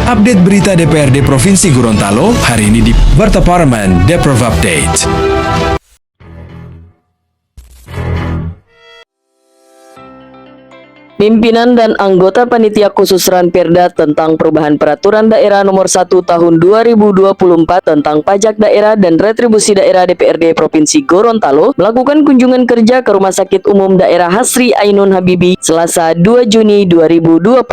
Update berita DPRD Provinsi Gorontalo hari ini di Berita Parlemen Deprov Update. Pimpinan dan anggota Panitia Khusus Ranperda tentang Perubahan Peraturan Daerah Nomor 1 Tahun 2024 tentang Pajak Daerah dan Retribusi Daerah DPRD Provinsi Gorontalo melakukan kunjungan kerja ke Rumah Sakit Umum Daerah Hasri Ainun Habibie Selasa 2 Juni 2026.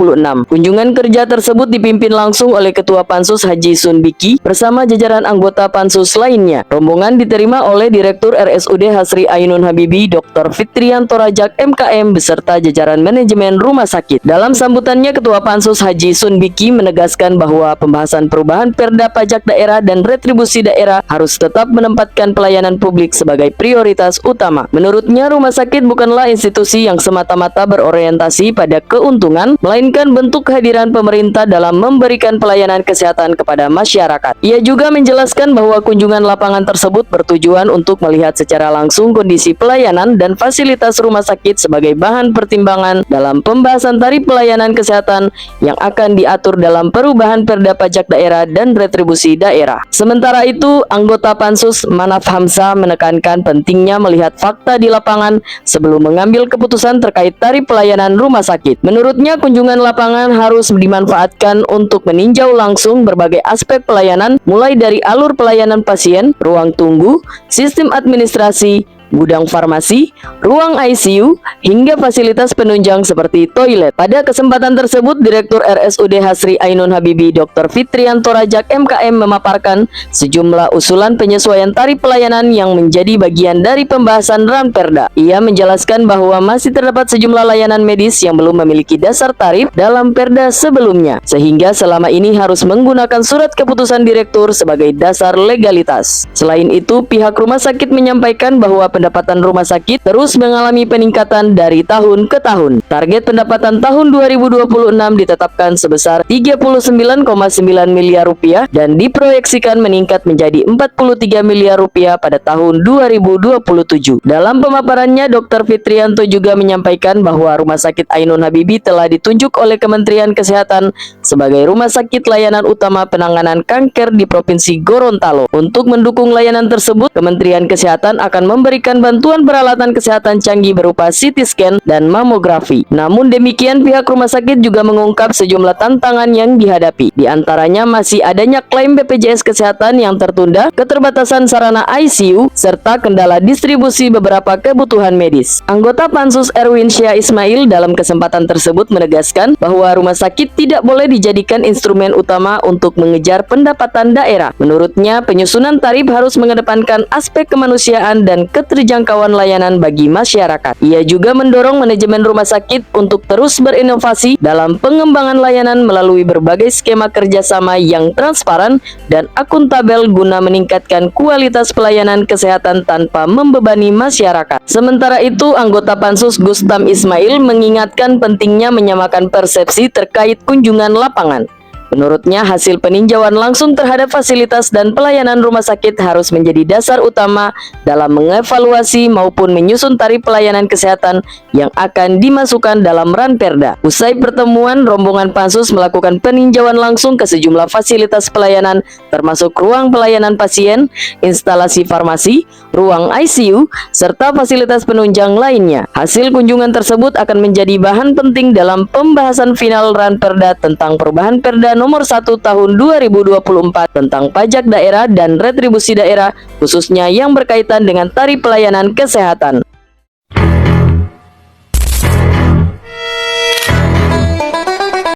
Kunjungan kerja tersebut dipimpin langsung oleh Ketua Pansus Haji Sun Biki bersama jajaran anggota Pansus lainnya. Rombongan diterima oleh Direktur RSUD Hasri Ainun Habibie Dr. Fitrianto Rajak MKM beserta jajaran manajemen rumah sakit. Dalam sambutannya, Ketua Pansus Haji Sun Biki menegaskan bahwa pembahasan perubahan Perda Pajak Daerah dan Retribusi Daerah harus tetap menempatkan pelayanan publik sebagai prioritas utama. Menurutnya, rumah sakit bukanlah institusi yang semata-mata berorientasi pada keuntungan, melainkan bentuk kehadiran pemerintah dalam memberikan pelayanan kesehatan kepada masyarakat. Ia juga menjelaskan bahwa kunjungan lapangan tersebut bertujuan untuk melihat secara langsung kondisi pelayanan dan fasilitas rumah sakit sebagai bahan pertimbangan dalam pembahasan tarif pelayanan kesehatan yang akan diatur dalam perubahan Perda Pajak Daerah dan Retribusi Daerah. Sementara itu, anggota Pansus Manaf Hamzah menekankan pentingnya melihat fakta di lapangan sebelum mengambil keputusan terkait tarif pelayanan rumah sakit. Menurutnya, kunjungan lapangan harus dimanfaatkan untuk meninjau langsung berbagai aspek pelayanan, mulai dari alur pelayanan pasien, ruang tunggu, sistem administrasi, gudang farmasi, ruang ICU, hingga fasilitas penunjang seperti toilet. Pada kesempatan tersebut, Direktur RSUD Hasri Ainun Habibie Dr. Fitrianto Rajak MKM memaparkan sejumlah usulan penyesuaian tarif pelayanan yang menjadi bagian dari pembahasan Ranperda. Ia menjelaskan bahwa masih terdapat sejumlah layanan medis yang belum memiliki dasar tarif dalam Perda sebelumnya, sehingga selama ini harus menggunakan surat keputusan Direktur sebagai dasar legalitas. Selain itu, pihak rumah sakit menyampaikan bahwa pendapatan rumah sakit terus mengalami peningkatan dari tahun ke tahun. Target pendapatan tahun 2026 ditetapkan sebesar 39,9 miliar rupiah dan diproyeksikan meningkat menjadi 43 miliar rupiah pada tahun 2027. Dalam pemaparannya, Dr. Fitrianto juga menyampaikan bahwa Rumah Sakit Ainun Habibie telah ditunjuk oleh Kementerian Kesehatan sebagai rumah sakit layanan utama penanganan kanker di Provinsi Gorontalo. Untuk mendukung layanan tersebut, Kementerian Kesehatan akan memberikan bantuan peralatan kesehatan canggih berupa CT scan dan mamografi. Namun demikian, pihak rumah sakit juga mengungkap sejumlah tantangan yang dihadapi. Di antaranya masih adanya klaim BPJS Kesehatan yang tertunda, keterbatasan sarana ICU, serta kendala distribusi beberapa kebutuhan medis. Anggota Pansus Erwin Syah Ismail dalam kesempatan tersebut menegaskan bahwa rumah sakit tidak boleh dijadikan instrumen utama untuk mengejar pendapatan daerah. Menurutnya, penyusunan tarif harus mengedepankan aspek kemanusiaan dan keterjangkauan layanan bagi masyarakat. Ia juga mendorong manajemen rumah sakit untuk terus berinovasi dalam pengembangan layanan melalui berbagai skema kerjasama yang transparan dan akuntabel guna meningkatkan kualitas pelayanan kesehatan tanpa membebani masyarakat. Sementara itu, anggota Pansus Gustam Ismail mengingatkan pentingnya menyamakan persepsi terkait kunjungan lapangan. Menurutnya, hasil peninjauan langsung terhadap fasilitas dan pelayanan rumah sakit harus menjadi dasar utama dalam mengevaluasi maupun menyusun tarif pelayanan kesehatan yang akan dimasukkan dalam Ranperda. Usai pertemuan, rombongan Pansus melakukan peninjauan langsung ke sejumlah fasilitas pelayanan termasuk ruang pelayanan pasien, instalasi farmasi, ruang ICU, serta fasilitas penunjang lainnya. Hasil kunjungan tersebut akan menjadi bahan penting dalam pembahasan final Ranperda tentang perubahan Perda Nomor 1 Tahun 2024 tentang Pajak Daerah dan Retribusi Daerah, khususnya yang berkaitan dengan tarif pelayanan kesehatan.